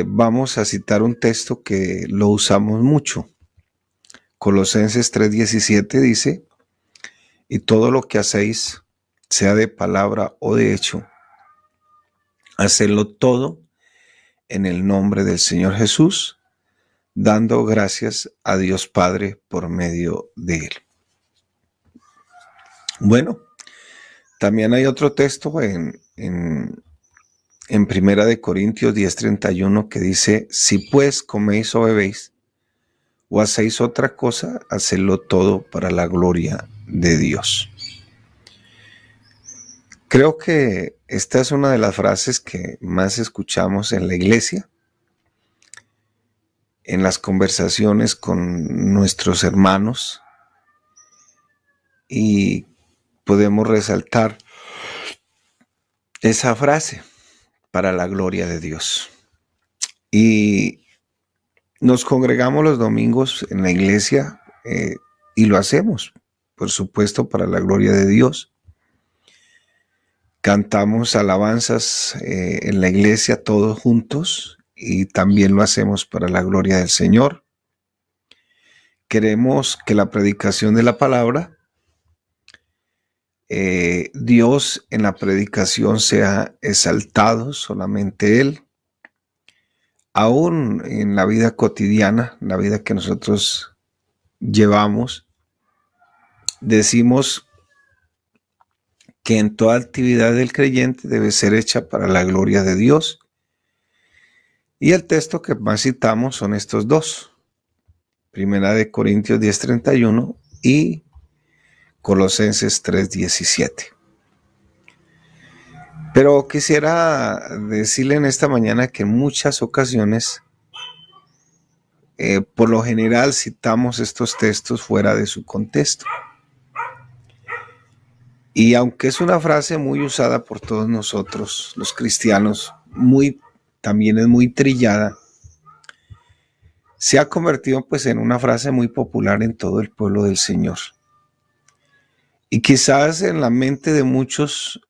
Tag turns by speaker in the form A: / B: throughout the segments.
A: vamos a citar un texto que lo usamos mucho. Colosenses 3:17 dice: y todo lo que hacéis, sea de palabra o de hecho, hacedlo todo en el nombre del Señor Jesús, dando gracias a Dios Padre por medio de él. Bueno, también hay otro texto en Primera de Corintios 10:31 que dice: si pues coméis o bebéis o hacéis otra cosa, hacedlo todo para la gloria de Dios. Creo que esta es una de las frases que más escuchamos en la iglesia, en las conversaciones con nuestros hermanos, y podemos resaltar esa frase: para la gloria de Dios. Y nos congregamos los domingos en la iglesia y lo hacemos, por supuesto, para la gloria de Dios. Cantamos alabanzas en la iglesia todos juntos y también lo hacemos para la gloria del Señor. Queremos que la predicación de la palabra, Dios en la predicación sea exaltado, solamente Él. Aún en la vida cotidiana, la vida que nosotros llevamos, decimos que en toda actividad del creyente debe ser hecha para la gloria de Dios. Y el texto que más citamos son estos dos: Primera de Corintios 10:31 y Colosenses 3:17. Pero quisiera decirle en esta mañana que en muchas ocasiones, por lo general, citamos estos textos fuera de su contexto. Y aunque es una frase muy usada por todos nosotros, los cristianos, también es muy trillada, se ha convertido pues en una frase muy popular en todo el pueblo del Señor. Y quizás en la mente de muchos,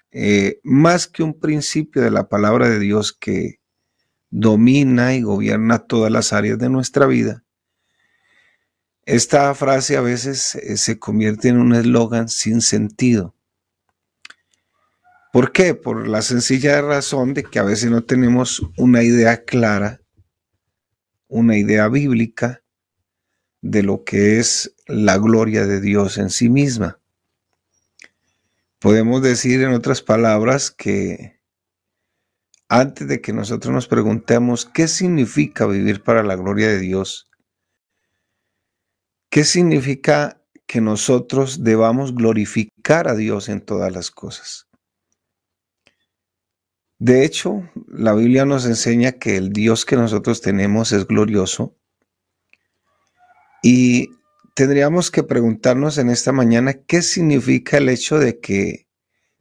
A: más que un principio de la palabra de Dios que domina y gobierna todas las áreas de nuestra vida, esta frase a veces se convierte en un eslogan sin sentido. ¿Por qué? Por la sencilla razón de que a veces no tenemos una idea clara, una idea bíblica de lo que es la gloria de Dios en sí misma. Podemos decir en otras palabras que antes de que nosotros nos preguntemos qué significa vivir para la gloria de Dios, qué significa que nosotros debamos glorificar a Dios en todas las cosas. De hecho, la Biblia nos enseña que el Dios que nosotros tenemos es glorioso, y tendríamos que preguntarnos en esta mañana qué significa el hecho de que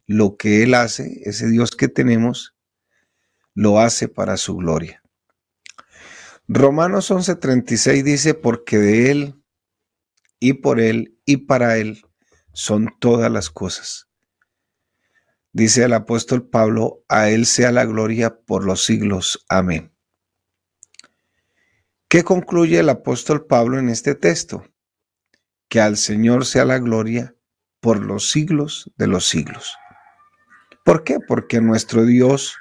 A: lo que Él hace, ese Dios que tenemos, lo hace para su gloria. Romanos 11:36 dice: porque de Él, y por Él, y para Él son todas las cosas. Dice el apóstol Pablo: a Él sea la gloria por los siglos. Amén. ¿Qué concluye el apóstol Pablo en este texto? Que al Señor sea la gloria por los siglos de los siglos. ¿Por qué? Porque nuestro Dios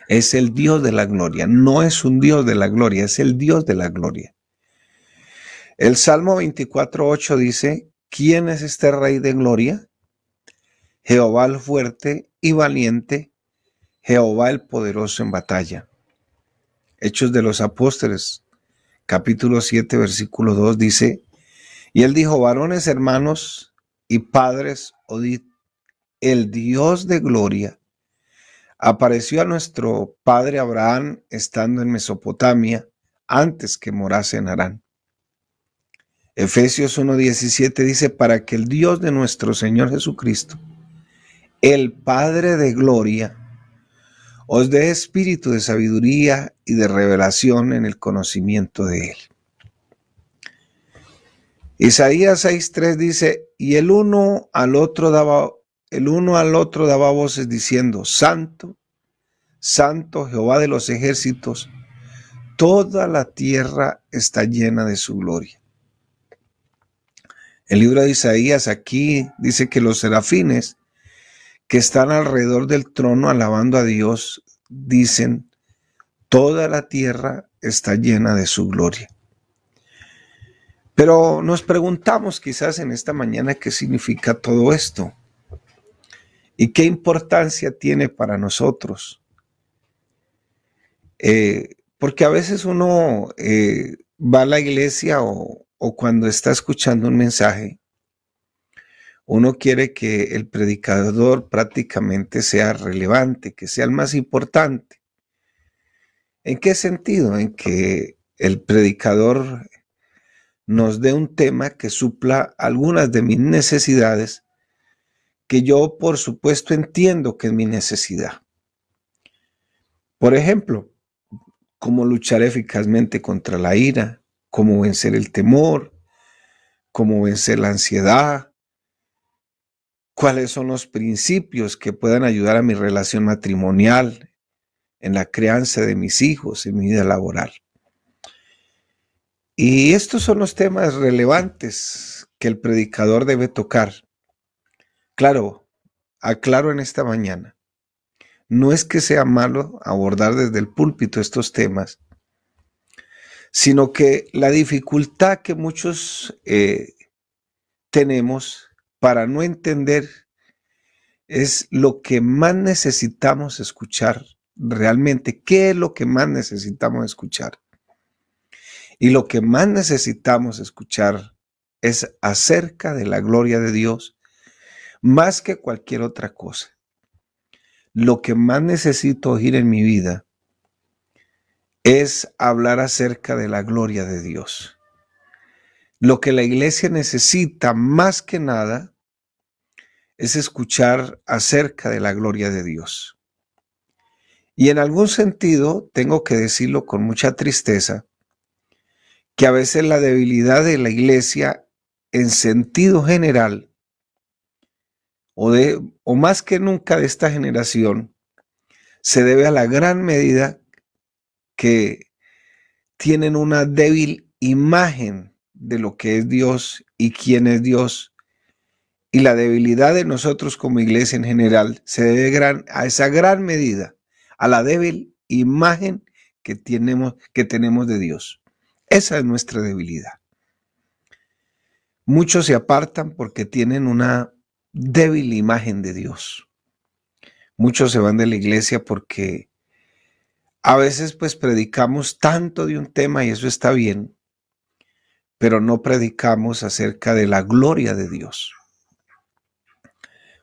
A: es el Dios de la gloria. No es un Dios de la gloria, es el Dios de la gloria. El Salmo 24:8 dice: ¿quién es este Rey de gloria? Jehová el fuerte y valiente, Jehová el poderoso en batalla. Hechos de los Apóstoles, capítulo 7, versículo 2 dice: y él dijo: varones hermanos y padres, oíd, el Dios de gloria apareció a nuestro padre Abraham estando en Mesopotamia, antes que morase en Harán. Efesios 1:17 dice: para que el Dios de nuestro Señor Jesucristo, el Padre de gloria, os dé espíritu de sabiduría y de revelación en el conocimiento de Él. Isaías 6:3 dice: y el uno al otro daba voces diciendo: Santo, Santo Jehová de los ejércitos, toda la tierra está llena de su gloria. El libro de Isaías aquí dice que los serafines que están alrededor del trono alabando a Dios dicen, toda la tierra está llena de su gloria. Pero nos preguntamos quizás en esta mañana qué significa todo esto y qué importancia tiene para nosotros. Porque a veces uno va a la iglesia o cuando está escuchando un mensaje, uno quiere que el predicador prácticamente sea relevante, que sea el más importante. ¿En qué sentido? En que el predicador nos dé un tema que supla algunas de mis necesidades, que yo por supuesto entiendo que es mi necesidad. Por ejemplo, cómo luchar eficazmente contra la ira, cómo vencer el temor, cómo vencer la ansiedad, cuáles son los principios que puedan ayudar a mi relación matrimonial, en la crianza de mis hijos, en mi vida laboral. Y estos son los temas relevantes que el predicador debe tocar. Claro, aclaro en esta mañana, no es que sea malo abordar desde el púlpito estos temas, sino que la dificultad que muchos tenemos para no entender es lo que más necesitamos escuchar realmente. ¿Qué es lo que más necesitamos escuchar? Y lo que más necesitamos escuchar es acerca de la gloria de Dios, más que cualquier otra cosa. Lo que más necesito oír en mi vida es hablar acerca de la gloria de Dios. Lo que la iglesia necesita más que nada es escuchar acerca de la gloria de Dios. Y en algún sentido, tengo que decirlo con mucha tristeza, que a veces la debilidad de la iglesia en sentido general, o más que nunca de esta generación, se debe a la gran medida que tienen una débil imagen de lo que es Dios y quién es Dios. Y la debilidad de nosotros como iglesia en general se debe a esa gran medida, a la débil imagen que tenemos de Dios. Esa es nuestra debilidad. Muchos se apartan porque tienen una débil imagen de Dios. Muchos se van de la iglesia porque a veces pues predicamos tanto de un tema y eso está bien, pero no predicamos acerca de la gloria de Dios.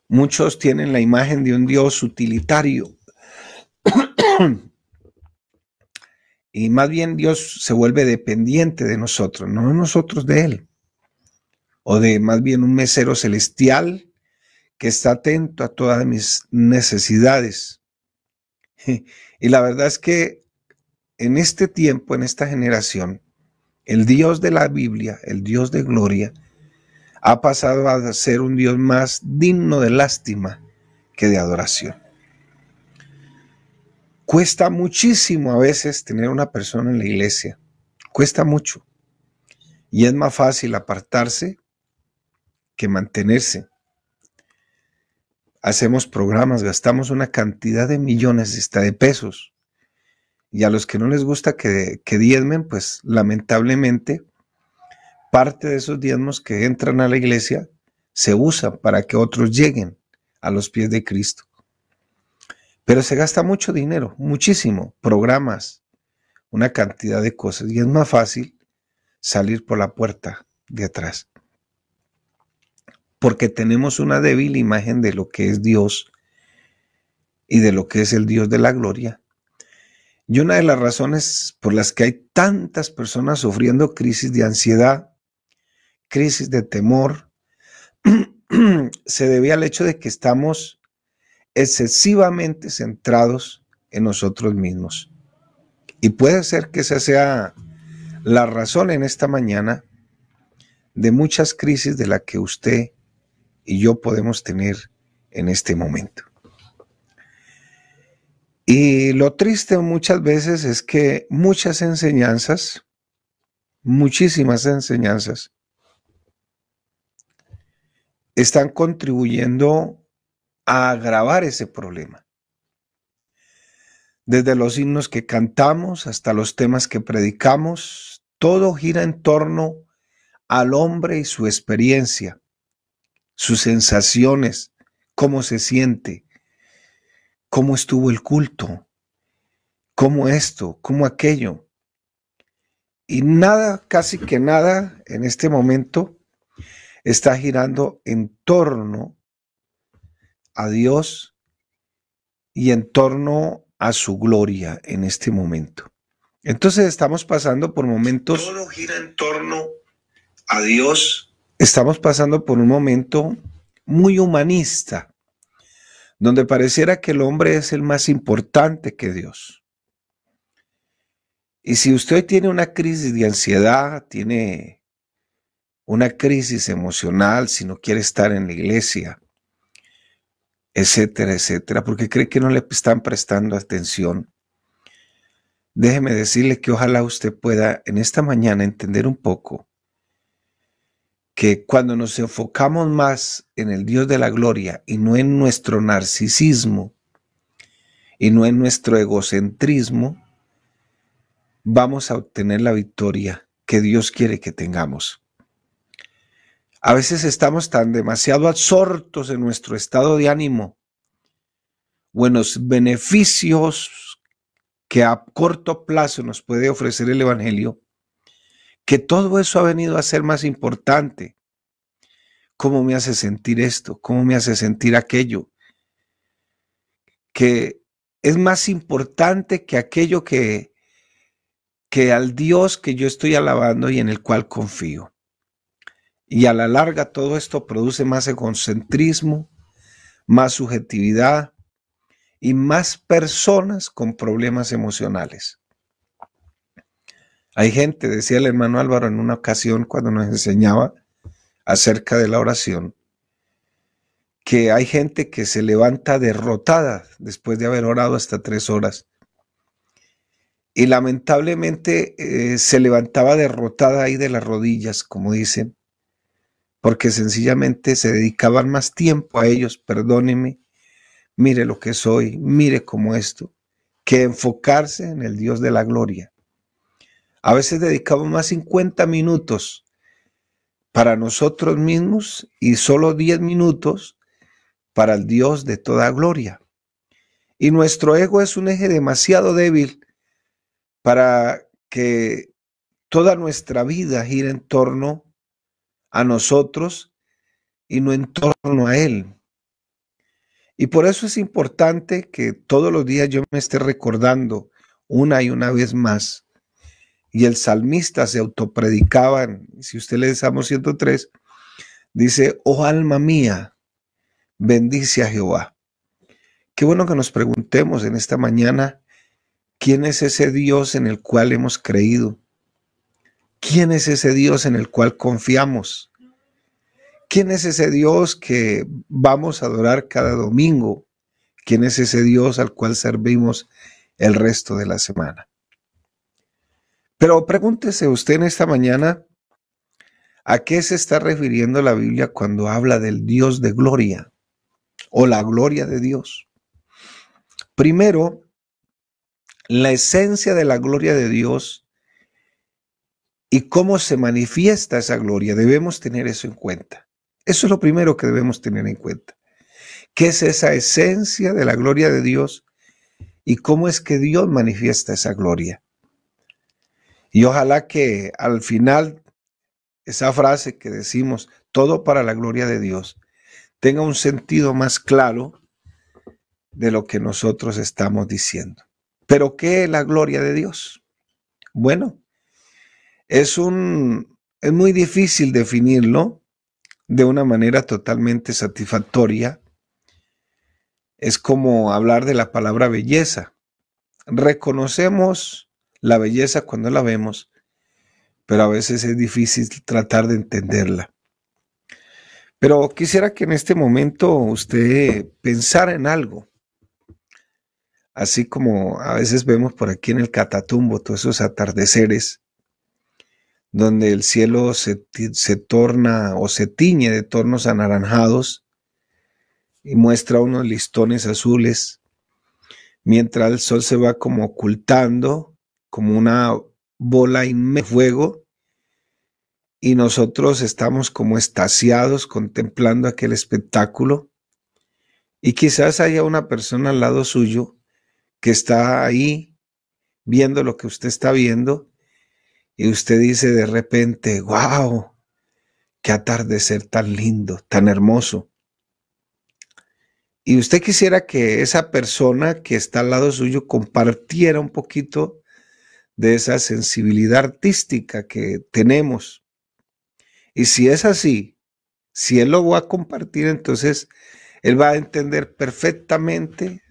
A: Muchos tienen la imagen de un Dios utilitario y más bien Dios se vuelve dependiente de nosotros, no nosotros de Él. O de más bien un mesero celestial que está atento a todas mis necesidades. Y la verdad es que en este tiempo, en esta generación, el Dios de la Biblia, el Dios de gloria, ha pasado a ser un Dios más digno de lástima que de adoración. Cuesta muchísimo a veces tener una persona en la iglesia. Cuesta mucho. Y es más fácil apartarse que mantenerse. Hacemos programas, gastamos una cantidad de millones hasta de pesos. Y a los que no les gusta que diezmen, pues lamentablemente parte de esos diezmos que entran a la iglesia se usan para que otros lleguen a los pies de Cristo. Pero se gasta mucho dinero, muchísimo, programas, una cantidad de cosas. Y es más fácil salir por la puerta de atrás. Porque tenemos una débil imagen de lo que es Dios y de lo que es el Dios de la gloria. Y una de las razones por las que hay tantas personas sufriendo crisis de ansiedad, crisis de temor, se debe al hecho de que estamos excesivamente centrados en nosotros mismos. Y puede ser que esa sea la razón en esta mañana de muchas crisis de las que usted y yo podemos tener en este momento. Y lo triste muchas veces es que muchas enseñanzas, muchísimas enseñanzas, están contribuyendo a agravar ese problema. Desde los himnos que cantamos hasta los temas que predicamos, todo gira en torno al hombre y su experiencia, sus sensaciones, cómo se siente, cómo estuvo el culto, cómo esto, cómo aquello. Y nada, casi que nada en este momento está girando en torno a Dios y en torno a su gloria en este momento. Entonces estamos pasando por momentos... Todo gira en torno a Dios. Estamos pasando por un momento muy humanista, donde pareciera que el hombre es el más importante que Dios. Y si usted tiene una crisis de ansiedad, tiene una crisis emocional, si no quiere estar en la iglesia, etcétera, etcétera, porque cree que no le están prestando atención, déjeme decirle que ojalá usted pueda en esta mañana entender un poco que cuando nos enfocamos más en el Dios de la gloria y no en nuestro narcisismo y no en nuestro egocentrismo, vamos a obtener la victoria que Dios quiere que tengamos. A veces estamos tan demasiado absortos en nuestro estado de ánimo o en los beneficios que a corto plazo nos puede ofrecer el Evangelio, que todo eso ha venido a ser más importante. ¿Cómo me hace sentir esto? ¿Cómo me hace sentir aquello? Que es más importante que aquello que al Dios que yo estoy alabando y en el cual confío. Y a la larga todo esto produce más egocentrismo, más subjetividad y más personas con problemas emocionales. Hay gente, decía el hermano Álvaro en una ocasión cuando nos enseñaba acerca de la oración, que hay gente que se levanta derrotada después de haber orado hasta 3 horas. Y lamentablemente se levantaba derrotada ahí de las rodillas, como dicen, porque sencillamente se dedicaban más tiempo a ellos, perdóneme, mire lo que soy, mire cómo esto, que enfocarse en el Dios de la gloria. A veces dedicamos más 50 minutos para nosotros mismos y solo 10 minutos para el Dios de toda gloria. Y nuestro ego es un eje demasiado débil para que toda nuestra vida gire en torno a nosotros y no en torno a Él. Y por eso es importante que todos los días yo me esté recordando una y una vez más. Y el salmista se autopredicaba, si usted lee Salmo 103, dice, oh alma mía, bendice a Jehová. Qué bueno que nos preguntemos en esta mañana, ¿quién es ese Dios en el cual hemos creído? ¿Quién es ese Dios en el cual confiamos? ¿Quién es ese Dios que vamos a adorar cada domingo? ¿Quién es ese Dios al cual servimos el resto de la semana? Pero pregúntese usted en esta mañana, ¿a qué se está refiriendo la Biblia cuando habla del Dios de gloria o la gloria de Dios? Primero, la esencia de la gloria de Dios y cómo se manifiesta esa gloria. Debemos tener eso en cuenta. Eso es lo primero que debemos tener en cuenta. ¿Qué es esa esencia de la gloria de Dios y cómo es que Dios manifiesta esa gloria? Y ojalá que al final esa frase que decimos, todo para la gloria de Dios, tenga un sentido más claro de lo que nosotros estamos diciendo. ¿Pero qué es la gloria de Dios? Bueno, es muy difícil definirlo de una manera totalmente satisfactoria. Es como hablar de la palabra belleza. Reconocemos la belleza cuando la vemos, pero a veces es difícil tratar de entenderla. Pero quisiera que en este momento usted pensara en algo. así como a veces vemos por aquí en el Catatumbo todos esos atardeceres donde el cielo se torna o se tiñe de tonos anaranjados y muestra unos listones azules, mientras el sol se va como ocultando, como una bola de fuego, y nosotros estamos como extasiados contemplando aquel espectáculo, y quizás haya una persona al lado suyo que está ahí viendo lo que usted está viendo, y usted dice de repente, wow, qué atardecer tan lindo, tan hermoso. Y usted quisiera que esa persona que está al lado suyo compartiera un poquito de esa sensibilidad artística que tenemos. Y si es así, si él lo va a compartir, entonces él va a entender perfectamente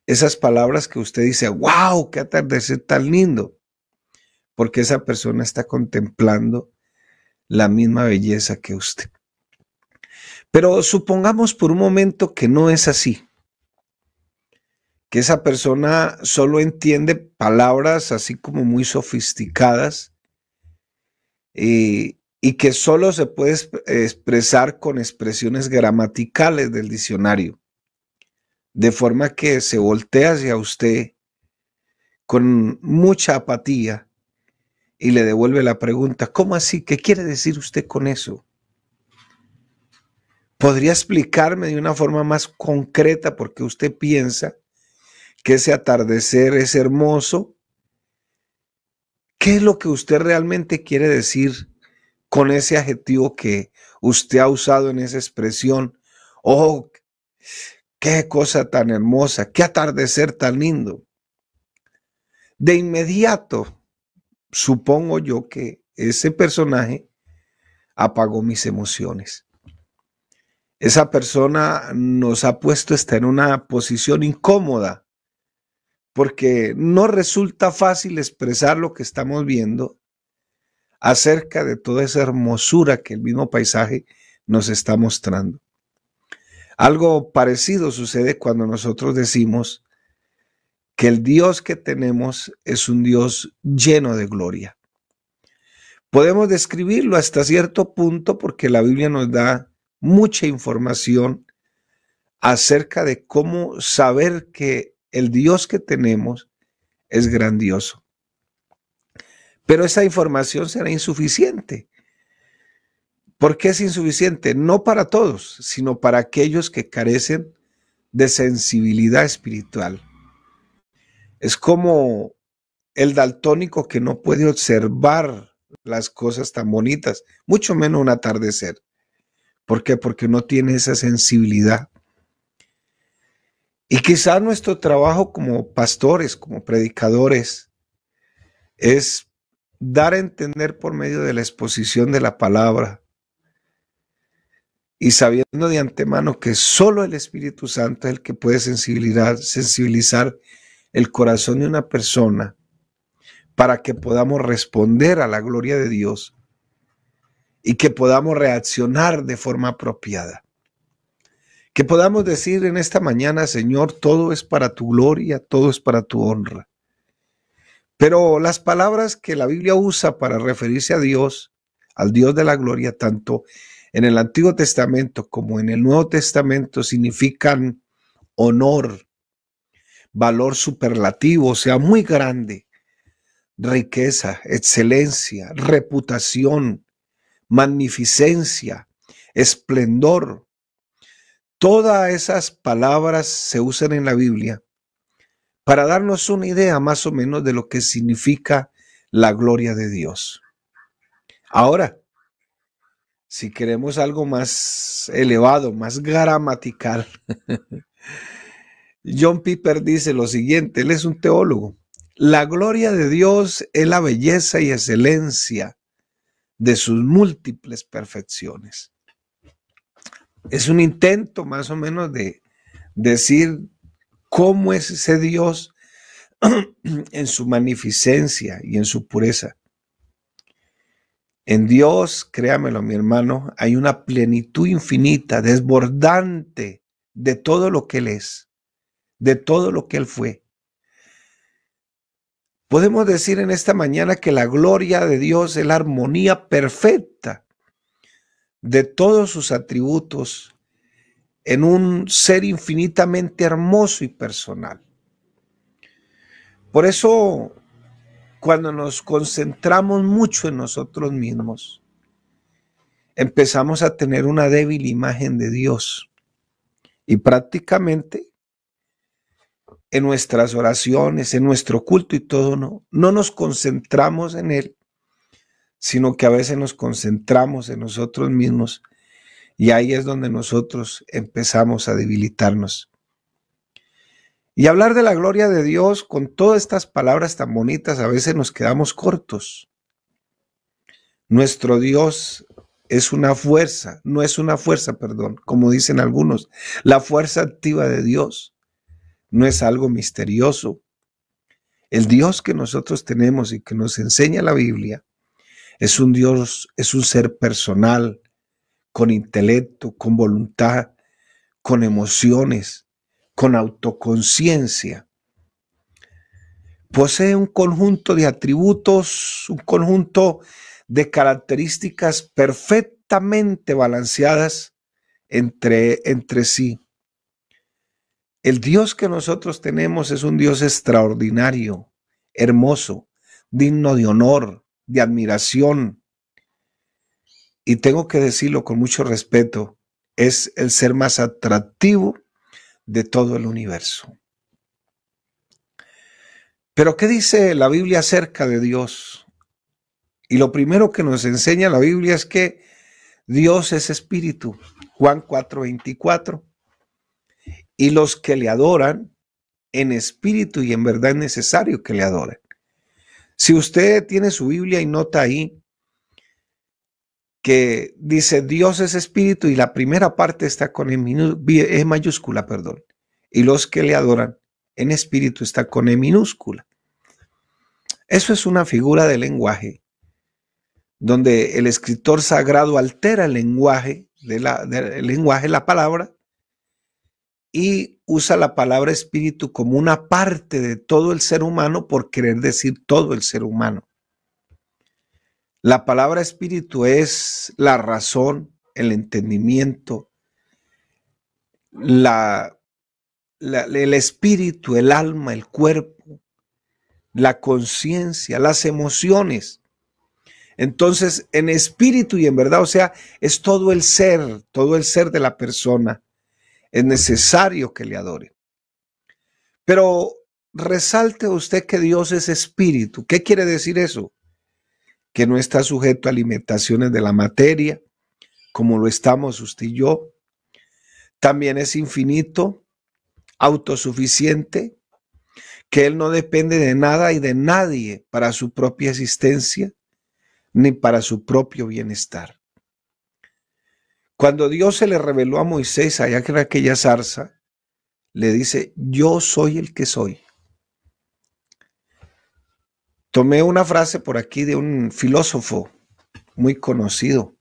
A: esas palabras que usted dice, wow, qué atardecer tan lindo, porque esa persona está contemplando la misma belleza que usted. Pero supongamos por un momento que no es así, que esa persona solo entiende palabras así como muy sofisticadas y que solo se puede expresar con expresiones gramaticales del diccionario, de forma que se voltea hacia usted con mucha apatía y le devuelve la pregunta, ¿cómo así? ¿Qué quiere decir usted con eso? ¿Podría explicarme de una forma más concreta por qué usted piensa que ese atardecer es hermoso? ¿Qué es lo que usted realmente quiere decir con ese adjetivo que usted ha usado en esa expresión? Oh, qué cosa tan hermosa, qué atardecer tan lindo. De inmediato, supongo yo que ese personaje apagó mis emociones. Esa persona nos ha puesto en una posición incómoda porque no resulta fácil expresar lo que estamos viendo acerca de toda esa hermosura que el mismo paisaje nos está mostrando. Algo parecido sucede cuando nosotros decimos que el Dios que tenemos es un Dios lleno de gloria. Podemos describirlo hasta cierto punto porque la Biblia nos da mucha información acerca de cómo saber que el Dios que tenemos es grandioso. Pero esa información será insuficiente. ¿Por qué es insuficiente? No para todos, sino para aquellos que carecen de sensibilidad espiritual. Es como el daltónico que no puede observar las cosas tan bonitas, mucho menos un atardecer. ¿Por qué? Porque no tiene esa sensibilidad. Y quizá nuestro trabajo como pastores, como predicadores, es dar a entender por medio de la exposición de la palabra y sabiendo de antemano que solo el Espíritu Santo es el que puede sensibilizar el corazón de una persona para que podamos responder a la gloria de Dios y que podamos reaccionar de forma apropiada. Que podamos decir en esta mañana, Señor, todo es para tu gloria, todo es para tu honra. Pero las palabras que la Biblia usa para referirse a Dios, al Dios de la gloria, tanto en el Antiguo Testamento como en el Nuevo Testamento, significan honor, valor superlativo, o sea, muy grande, riqueza, excelencia, reputación, magnificencia, esplendor. Todas esas palabras se usan en la Biblia para darnos una idea más o menos de lo que significa la gloria de Dios. Ahora, si queremos algo más elevado, más gramatical, John Piper dice lo siguiente, él es un teólogo. La gloria de Dios es la belleza y excelencia de sus múltiples perfecciones. Es un intento más o menos de decir cómo es ese Dios en su magnificencia y en su pureza. En Dios, créamelo, mi hermano, hay una plenitud infinita, desbordante de todo lo que Él es, de todo lo que Él fue. Podemos decir en esta mañana que la gloria de Dios es la armonía perfecta de todos sus atributos en un ser infinitamente hermoso y personal. Por eso, cuando nos concentramos mucho en nosotros mismos, empezamos a tener una débil imagen de Dios y prácticamente en nuestras oraciones, en nuestro culto y todo, no nos concentramos en Él, sino que a veces nos concentramos en nosotros mismos y ahí es donde nosotros empezamos a debilitarnos. Y hablar de la gloria de Dios con todas estas palabras tan bonitas, a veces nos quedamos cortos. Nuestro Dios es una fuerza, no es una fuerza, perdón, como dicen algunos. La fuerza activa de Dios no es algo misterioso. El Dios que nosotros tenemos y que nos enseña la Biblia es un Dios, es un ser personal, con intelecto, con voluntad, con emociones, con autoconciencia. Posee un conjunto de atributos, un conjunto de características perfectamente balanceadas entre sí. El Dios que nosotros tenemos es un Dios extraordinario, hermoso, digno de honor, de admiración. Y tengo que decirlo con mucho respeto, es el ser más atractivo de todo el universo. Pero ¿qué dice la Biblia acerca de Dios? Y lo primero que nos enseña la Biblia es que Dios es espíritu. Juan 4:24. Y los que le adoran en espíritu y en verdad es necesario que le adoren. Si usted tiene su Biblia y nota ahí que dice Dios es espíritu y la primera parte está con E mayúscula, perdón. Y los que le adoran en espíritu está con E minúscula. Eso es una figura de lenguaje donde el escritor sagrado altera el lenguaje la palabra, y usa la palabra espíritu como una parte de todo el ser humano por querer decir todo el ser humano. La palabra espíritu es la razón, el entendimiento, el espíritu, el alma, el cuerpo, la conciencia, las emociones. Entonces, en espíritu y en verdad, o sea, es todo el ser de la persona. Es necesario que le adore. Pero resalte usted que Dios es espíritu. ¿Qué quiere decir eso? Que no está sujeto a limitaciones de la materia, como lo estamos usted y yo. También es infinito, autosuficiente, que Él no depende de nada y de nadie para su propia existencia, ni para su propio bienestar. Cuando Dios se le reveló a Moisés allá en aquella zarza, le dice, yo soy el que soy. Tomé una frase por aquí de un filósofo muy conocido,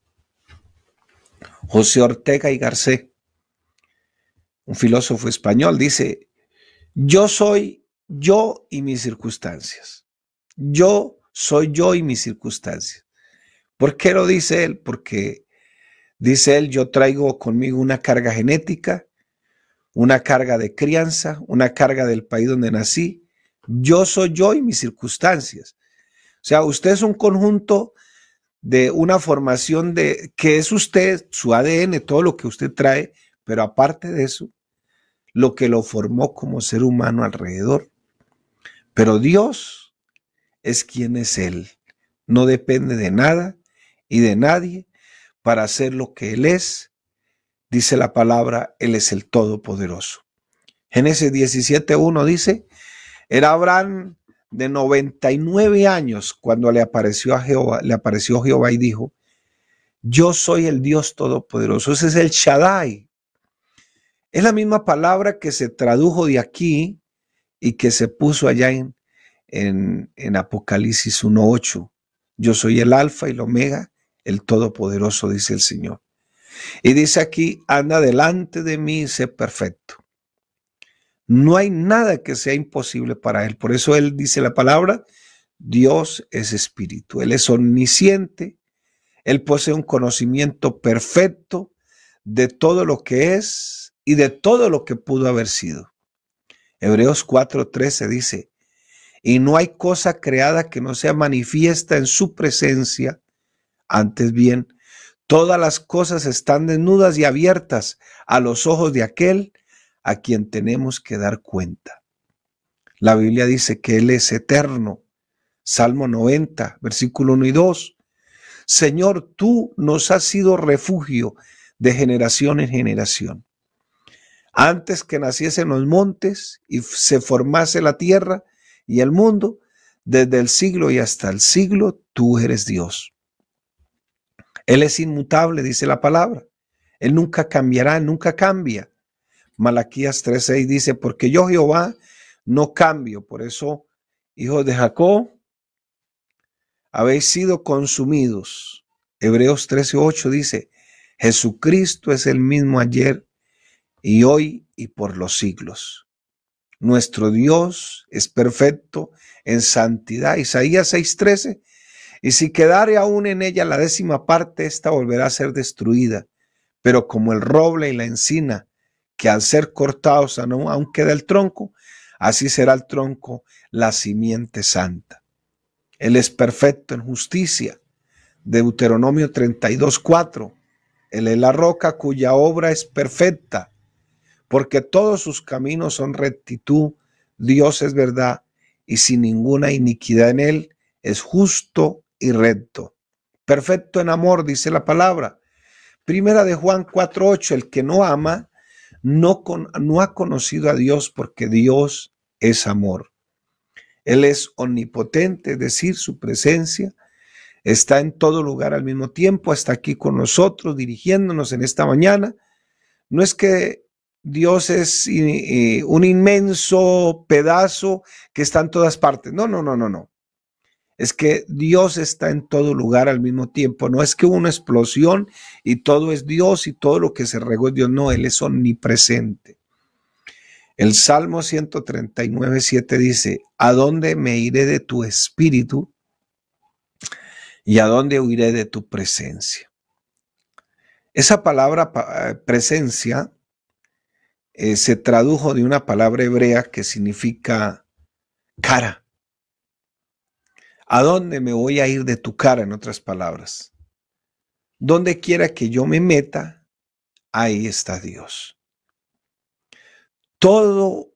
A: José Ortega y Gasset, un filósofo español. Dice, yo soy yo y mis circunstancias. Yo soy yo y mis circunstancias. ¿Por qué lo dice él? Porque dice él, yo traigo conmigo una carga genética, una carga de crianza, una carga del país donde nací. Yo soy yo y mis circunstancias. O sea, usted es un conjunto de una formación de que es usted, su ADN, todo lo que usted trae, pero aparte de eso, lo que lo formó como ser humano alrededor. Pero Dios es quien es Él. No depende de nada y de nadie para hacer lo que Él es. Dice la palabra, Él es el Todopoderoso. Génesis 17:1 dice, era Abraham de 99 años cuando le apareció Jehová y dijo, yo soy el Dios Todopoderoso. Ese es el Shaddai. Es la misma palabra que se tradujo de aquí y que se puso allá en Apocalipsis 1:8. Yo soy el Alfa y el Omega, el Todopoderoso, dice el Señor. Y dice aquí, anda delante de mí y sé perfecto. No hay nada que sea imposible para Él. Por eso Él dice la palabra, Dios es espíritu. Él es omnisciente. Él posee un conocimiento perfecto de todo lo que es y de todo lo que pudo haber sido. Hebreos 4:13 dice, y no hay cosa creada que no sea manifiesta en su presencia. Antes bien, todas las cosas están desnudas y abiertas a los ojos de aquel a quien tenemos que dar cuenta. La Biblia dice que Él es eterno. Salmo 90, versículo 1 y 2. Señor, tú nos has sido refugio de generación en generación. Antes que naciesen los montes y se formase la tierra y el mundo, desde el siglo y hasta el siglo, tú eres Dios. Él es inmutable, dice la palabra. Él nunca cambiará, nunca cambia. Malaquías 3:6 dice, porque yo Jehová no cambio. Por eso, hijos de Jacob, habéis sido consumidos. Hebreos 13:8 dice, Jesucristo es el mismo ayer y hoy y por los siglos. Nuestro Dios es perfecto en santidad. Isaías 6:13, y si quedare aún en ella la 10ª parte, esta volverá a ser destruida. Pero como el roble y la encina, que al ser cortados aún queda el tronco, así será el tronco la simiente santa. Él es perfecto en justicia. Deuteronomio 32:4. Él es la roca cuya obra es perfecta, porque todos sus caminos son rectitud. Dios es verdad y sin ninguna iniquidad en él, es justo y recto. Perfecto en amor, dice la palabra. Primera de Juan 4:8, el que no ama no ha conocido a Dios, porque Dios es amor. Él es omnipotente, es decir, su presencia está en todo lugar al mismo tiempo, está aquí con nosotros, dirigiéndonos en esta mañana. No es que Dios es un inmenso pedazo que está en todas partes. No, no, no, no, no. Es que Dios está en todo lugar al mismo tiempo. No es que hubo una explosión y todo es Dios y todo lo que se regó es Dios. No, Él es omnipresente. El Salmo 139:7 dice, ¿a dónde me iré de tu espíritu y a dónde huiré de tu presencia? Esa palabra presencia se tradujo de una palabra hebrea que significa cara. ¿A dónde me voy a ir de tu cara? En otras palabras, donde quiera que yo me meta, ahí está Dios. Todo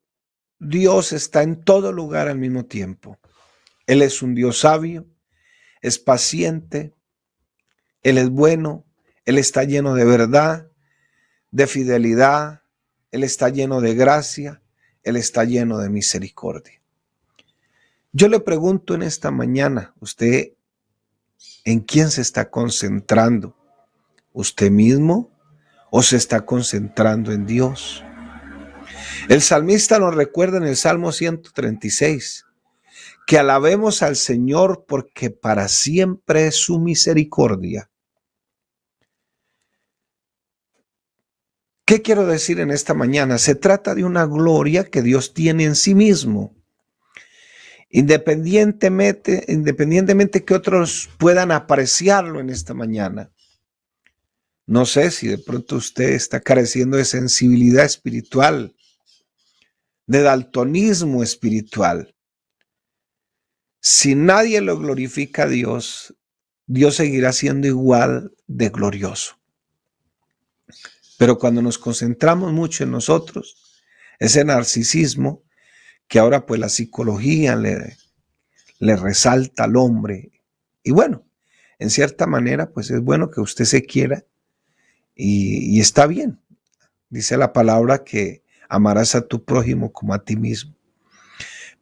A: Dios está en todo lugar al mismo tiempo. Él es un Dios sabio, es paciente, Él es bueno, Él está lleno de verdad, de fidelidad, Él está lleno de gracia, Él está lleno de misericordia. Yo le pregunto en esta mañana, ¿usted en quién se está concentrando? ¿Usted mismo o se está concentrando en Dios? El salmista nos recuerda en el Salmo 136 que alabemos al Señor porque para siempre es su misericordia. ¿Qué quiero decir en esta mañana? Se trata de una gloria que Dios tiene en sí mismo. Independientemente que otros puedan apreciarlo en esta mañana. No sé si de pronto usted está careciendo de sensibilidad espiritual, de daltonismo espiritual. Si nadie lo glorifica a Dios, Dios seguirá siendo igual de glorioso. Pero cuando nos concentramos mucho en nosotros, ese narcisismo que ahora pues la psicología le resalta al hombre. Y bueno, en cierta manera pues es bueno que usted se quiera y está bien. Dice la palabra que amarás a tu prójimo como a ti mismo.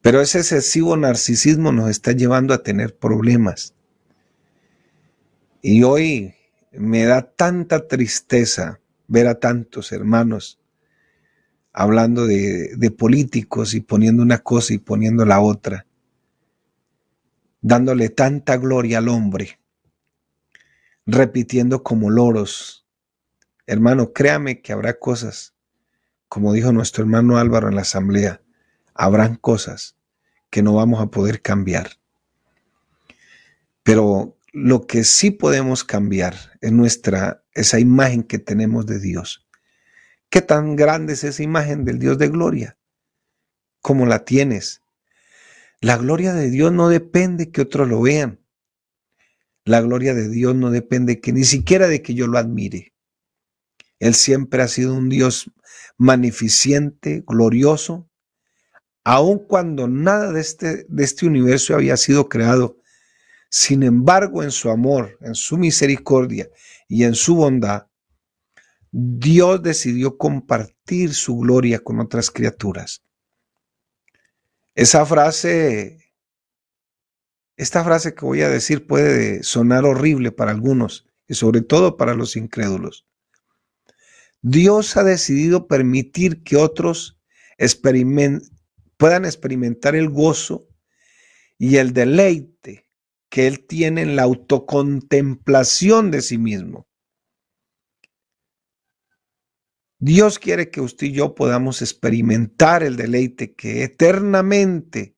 A: Pero ese excesivo narcisismo nos está llevando a tener problemas. Y hoy me da tanta tristeza ver a tantos hermanos hablando de políticos y poniendo una cosa y poniendo la otra, dándole tanta gloria al hombre, repitiendo como loros. Hermano, créame que habrá cosas como dijo nuestro hermano Álvaro en la asamblea, habrán cosas que no vamos a poder cambiar. Pero lo que sí podemos cambiar es esa imagen que tenemos de Dios. ¿Qué tan grande es esa imagen del Dios de gloria? ¿Cómo la tienes? La gloria de Dios no depende que otros lo vean. La gloria de Dios no depende ni siquiera de que yo lo admire. Él siempre ha sido un Dios magnificente, glorioso, aun cuando nada de este universo había sido creado. Sin embargo, en su amor, en su misericordia y en su bondad, Dios decidió compartir su gloria con otras criaturas. Esta frase que voy a decir puede sonar horrible para algunos y sobre todo para los incrédulos. Dios ha decidido permitir que otros puedan experimentar el gozo y el deleite que Él tiene en la autocontemplación de sí mismo. Dios quiere que usted y yo podamos experimentar el deleite que eternamente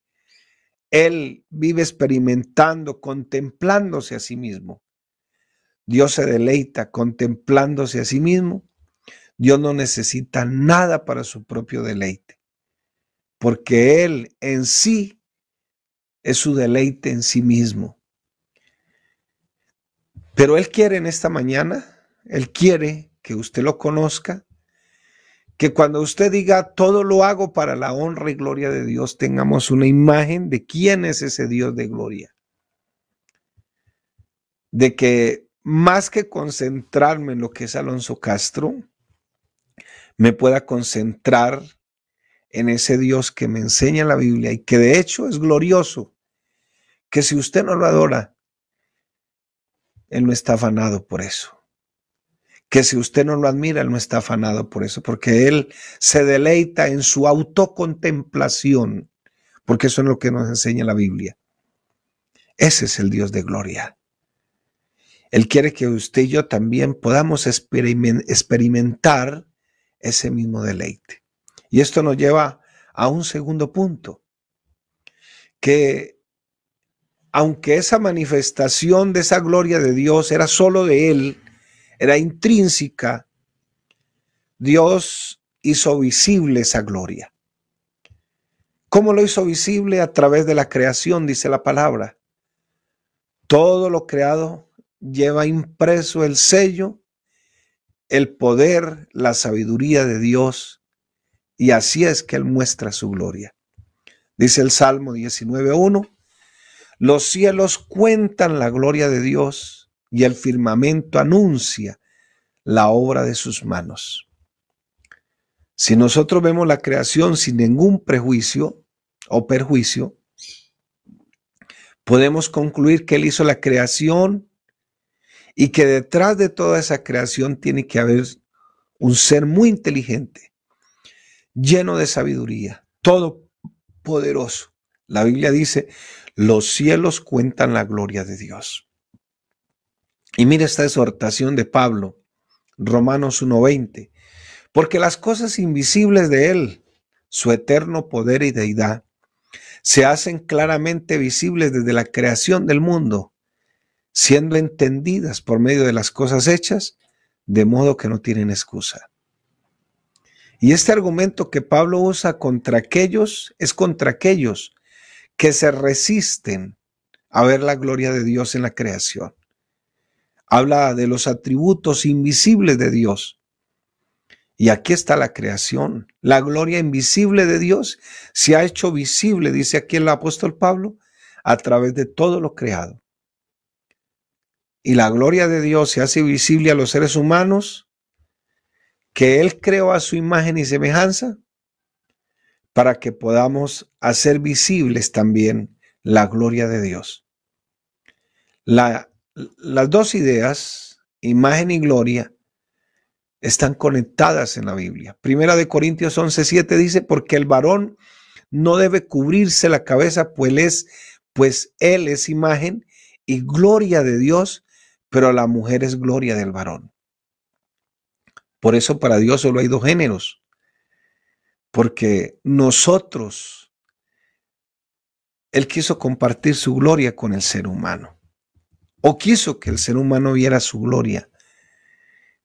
A: Él vive experimentando, contemplándose a sí mismo. Dios se deleita contemplándose a sí mismo. Dios no necesita nada para su propio deleite, porque Él en sí es su deleite en sí mismo. Pero Él quiere en esta mañana, Él quiere que usted lo conozca, que cuando usted diga todo lo hago para la honra y gloria de Dios, tengamos una imagen de quién es ese Dios de gloria. De que más que concentrarme en lo que es Alonso Castro, me pueda concentrar en ese Dios que me enseña la Biblia y que de hecho es glorioso, que si usted no lo adora, Él no está afanado por eso. Que si usted no lo admira, Él no está afanado por eso, porque Él se deleita en su autocontemplación, porque eso es lo que nos enseña la Biblia. Ese es el Dios de gloria. Él quiere que usted y yo también podamos experimentar ese mismo deleite. Y esto nos lleva a un segundo punto, que aunque esa manifestación de esa gloria de Dios era solo de Él, era intrínseca, Dios hizo visible esa gloria. ¿Cómo lo hizo visible? A través de la creación, dice la palabra. Todo lo creado lleva impreso el sello, el poder, la sabiduría de Dios, y así es que Él muestra su gloria. Dice el Salmo 19:1, los cielos cuentan la gloria de Dios y el firmamento anuncia la obra de sus manos. Si nosotros vemos la creación sin ningún prejuicio o perjuicio, podemos concluir que Él hizo la creación y que detrás de toda esa creación tiene que haber un ser muy inteligente, lleno de sabiduría, todopoderoso. La Biblia dice, los cielos cuentan la gloria de Dios. Y mira esta exhortación de Pablo, Romanos 1:20, porque las cosas invisibles de Él, su eterno poder y deidad, se hacen claramente visibles desde la creación del mundo, siendo entendidas por medio de las cosas hechas, de modo que no tienen excusa. Y este argumento que Pablo usa contra aquellos que se resisten a ver la gloria de Dios en la creación. Habla de los atributos invisibles de Dios. Y aquí está la creación. La gloria invisible de Dios se ha hecho visible, dice aquí el apóstol Pablo, a través de todo lo creado. Y la gloria de Dios se hace visible a los seres humanos que Él creó a su imagen y semejanza para que podamos hacer visibles también la gloria de Dios. Las dos ideas, imagen y gloria, están conectadas en la Biblia. Primera de Corintios 11:7 dice, porque el varón no debe cubrirse la cabeza, pues él es imagen y gloria de Dios, pero la mujer es gloria del varón. Por eso para Dios solo hay dos géneros, porque Él quiso compartir su gloria con el ser humano, o quiso que el ser humano viera su gloria.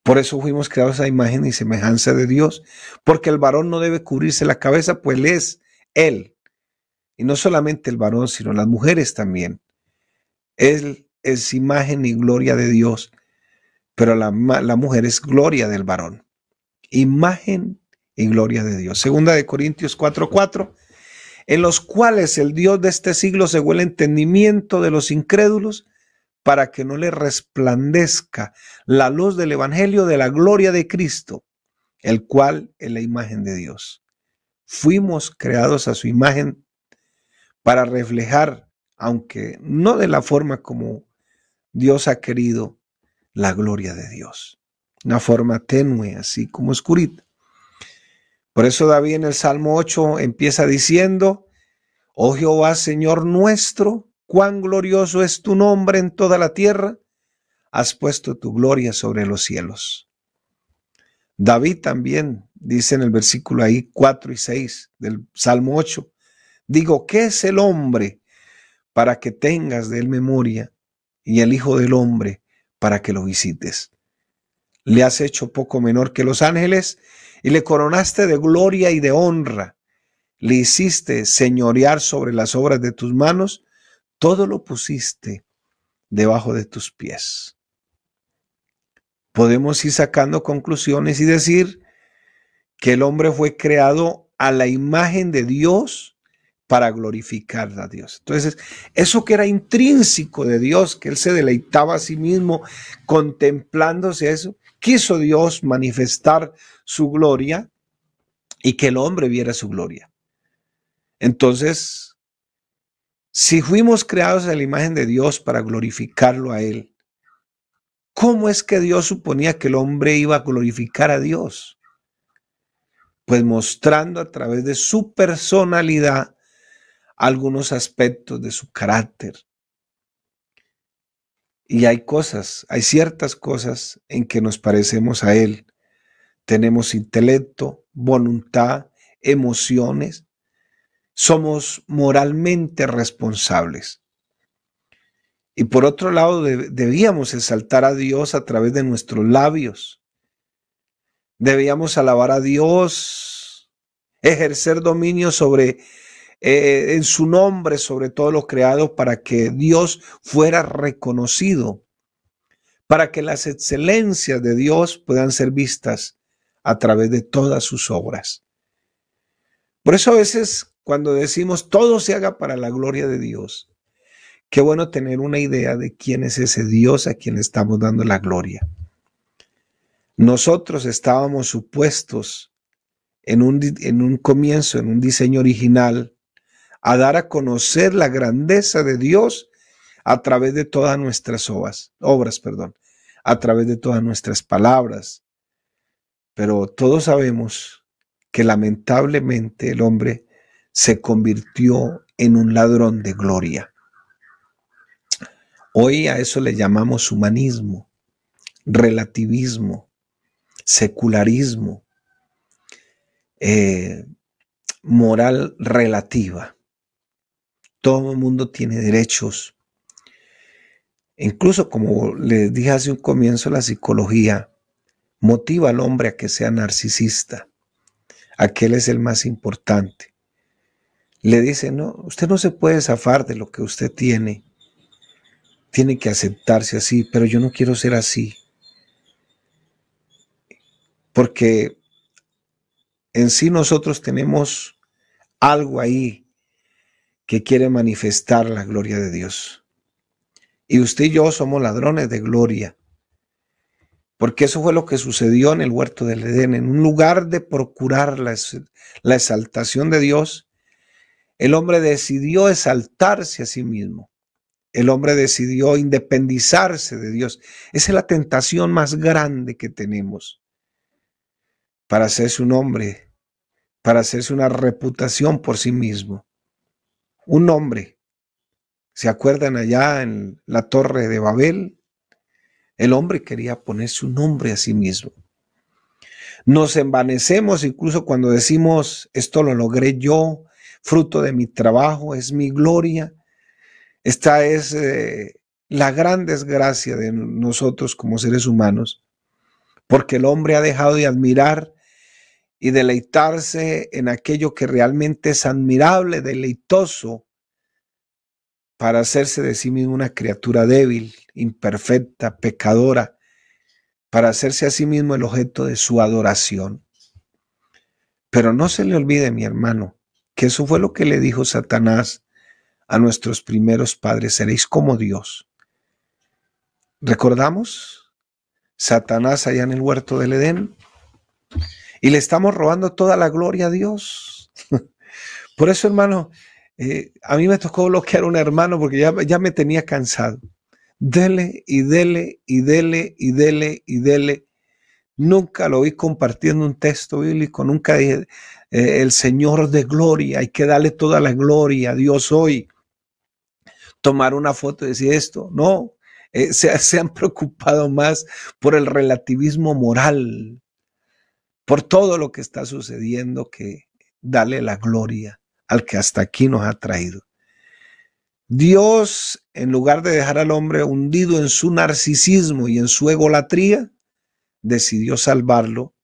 A: Por eso fuimos creados a imagen y semejanza de Dios, porque el varón no debe cubrirse la cabeza, pues es Él. Y no solamente el varón, sino las mujeres también. Él es imagen y gloria de Dios, pero la mujer es gloria del varón. Imagen y gloria de Dios. Segunda de Corintios 4:4, en los cuales el Dios de este siglo cegó el entendimiento de los incrédulos, para que no le resplandezca la luz del evangelio de la gloria de Cristo, el cual es la imagen de Dios. Fuimos creados a su imagen para reflejar, aunque no de la forma como Dios ha querido, la gloria de Dios. Una forma tenue, así como oscurita. Por eso David en el Salmo 8 empieza diciendo: oh Jehová, Señor nuestro, cuán glorioso es tu nombre en toda la tierra. Has puesto tu gloria sobre los cielos. David también dice en el versículo ahí 4 y 6 del Salmo 8, digo, ¿qué es el hombre para que tengas de él memoria, y el hijo del hombre para que lo visites? Le has hecho poco menor que los ángeles y le coronaste de gloria y de honra. Le hiciste señorear sobre las obras de tus manos, todo lo pusiste debajo de tus pies. Podemos ir sacando conclusiones y decir que el hombre fue creado a la imagen de Dios para glorificar a Dios. Entonces, eso que era intrínseco de Dios, que Él se deleitaba a sí mismo contemplándose eso, quiso Dios manifestar su gloria y que el hombre viera su gloria. Entonces, si fuimos creados a la imagen de Dios para glorificarlo a Él, ¿cómo es que Dios suponía que el hombre iba a glorificar a Dios? Pues mostrando a través de su personalidad algunos aspectos de su carácter. Y hay ciertas cosas en que nos parecemos a Él. Tenemos intelecto, voluntad, emociones. Somos moralmente responsables. Y por otro lado, debíamos exaltar a Dios a través de nuestros labios. Debíamos alabar a Dios, ejercer dominio en su nombre sobre todo lo creado, para que Dios fuera reconocido, para que las excelencias de Dios puedan ser vistas a través de todas sus obras. Por eso a veces cuando decimos todo se haga para la gloria de Dios, qué bueno tener una idea de quién es ese Dios a quien le estamos dando la gloria. Nosotros estábamos supuestos en un comienzo, en un diseño original, a dar a conocer la grandeza de Dios a través de todas nuestras obras, a través de todas nuestras palabras. Pero todos sabemos que lamentablemente el hombre se convirtió en un ladrón de gloria. Hoy a eso le llamamos humanismo, relativismo, secularismo, moral relativa. Todo el mundo tiene derechos. Incluso, como les dije hace un comienzo, la psicología motiva al hombre a que sea narcisista, a que él es el más importante. Le dice, no, usted no se puede zafar de lo que usted tiene que aceptarse así, pero yo no quiero ser así. Porque en sí nosotros tenemos algo ahí que quiere manifestar la gloria de Dios. Y usted y yo somos ladrones de gloria. Porque eso fue lo que sucedió en el huerto del Edén. En un lugar de procurar la exaltación de Dios, el hombre decidió exaltarse a sí mismo. El hombre decidió independizarse de Dios. Esa es la tentación más grande que tenemos. Para hacerse un hombre, para hacerse una reputación por sí mismo. Un hombre. ¿Se acuerdan allá en la Torre de Babel? El hombre quería poner su nombre a sí mismo. Nos envanecemos incluso cuando decimos, esto lo logré yo, fruto de mi trabajo, es mi gloria. Esta es la gran desgracia de nosotros como seres humanos, porque el hombre ha dejado de admirar y deleitarse en aquello que realmente es admirable, deleitoso, para hacerse de sí mismo una criatura débil, imperfecta, pecadora, para hacerse a sí mismo el objeto de su adoración. Pero no se le olvide, mi hermano, que eso fue lo que le dijo Satanás a nuestros primeros padres: seréis como Dios. ¿Recordamos? Satanás allá en el huerto del Edén, y le estamos robando toda la gloria a Dios. Por eso, hermano, a mí me tocó bloquear a un hermano porque ya me tenía cansado. Dele y dele y dele y dele y dele. Nunca lo vi compartiendo un texto bíblico, nunca dije, el Señor de gloria, hay que darle toda la gloria a Dios hoy. Tomar una foto y decir esto, no, se han preocupado más por el relativismo moral, por todo lo que está sucediendo, que darle la gloria al que hasta aquí nos ha traído. Dios, en lugar de dejar al hombre hundido en su narcisismo y en su egolatría, decidió salvarlo.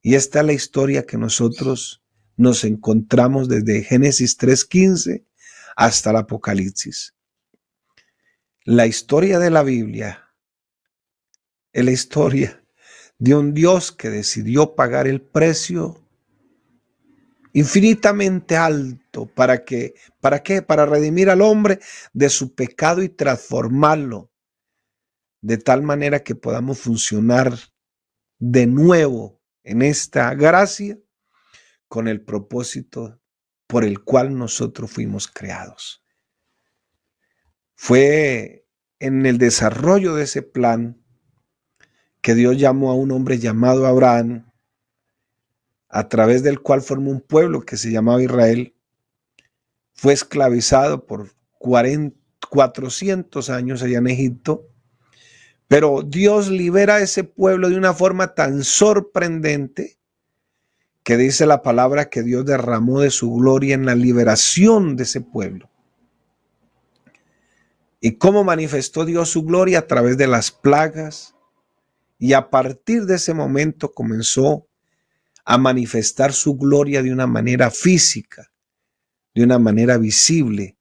A: Y esta es la historia que nosotros nos encontramos desde Génesis 3:15 hasta el Apocalipsis. La historia de la Biblia es la historia de un Dios que decidió pagar el precio infinitamente alto. ¿Para qué? Para redimir al hombre de su pecado y transformarlo de tal manera que podamos funcionar de nuevo en esta gracia con el propósito por el cual nosotros fuimos creados. Fue en el desarrollo de ese plan que Dios llamó a un hombre llamado Abraham, a través del cual formó un pueblo que se llamaba Israel. Fue esclavizado por 400 años allá en Egipto, pero Dios libera a ese pueblo de una forma tan sorprendente que dice la palabra que Dios derramó de su gloria en la liberación de ese pueblo. ¿Y cómo manifestó Dios su gloria? A través de las plagas. Y a partir de ese momento comenzó a manifestar su gloria de una manera física, de una manera visible,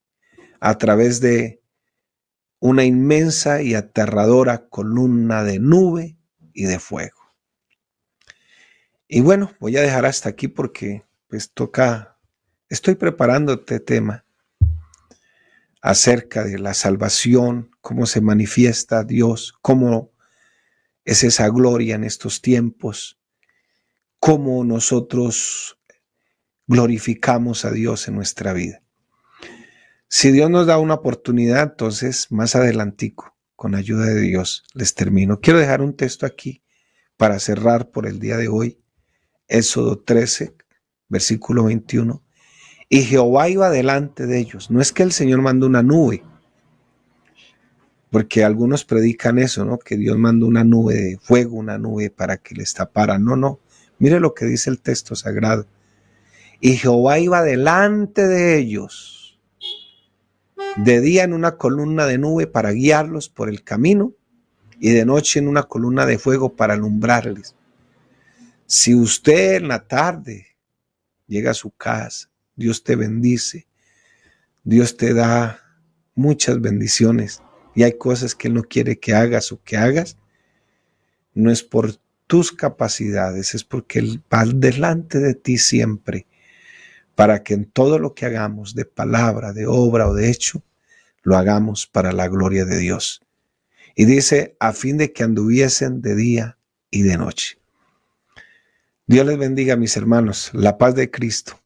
A: a través de una inmensa y aterradora columna de nube y de fuego. Y bueno, voy a dejar hasta aquí porque pues estoy preparando este tema acerca de la salvación, cómo se manifiesta Dios, cómo es esa gloria en estos tiempos, cómo nosotros glorificamos a Dios en nuestra vida. Si Dios nos da una oportunidad, entonces más adelantico, con ayuda de Dios, les termino. Quiero dejar un texto aquí para cerrar por el día de hoy. Éxodo 13, versículo 21. Y Jehová iba delante de ellos. No es que el Señor mandó una nube, porque algunos predican eso, ¿no? Que Dios mandó una nube de fuego, una nube para que les tapara. No, no. Mire lo que dice el texto sagrado. Y Jehová iba delante de ellos, de día en una columna de nube para guiarlos por el camino, y de noche en una columna de fuego para alumbrarles. Si usted en la tarde llega a su casa, Dios te bendice, Dios te da muchas bendiciones, y hay cosas que Él no quiere que hagas o que hagas, no es por tus capacidades, es porque Él va delante de ti siempre, para que en todo lo que hagamos, de palabra, de obra o de hecho, lo hagamos para la gloria de Dios. Y dice, a fin de que anduviesen de día y de noche. Dios les bendiga, mis hermanos. La paz de Cristo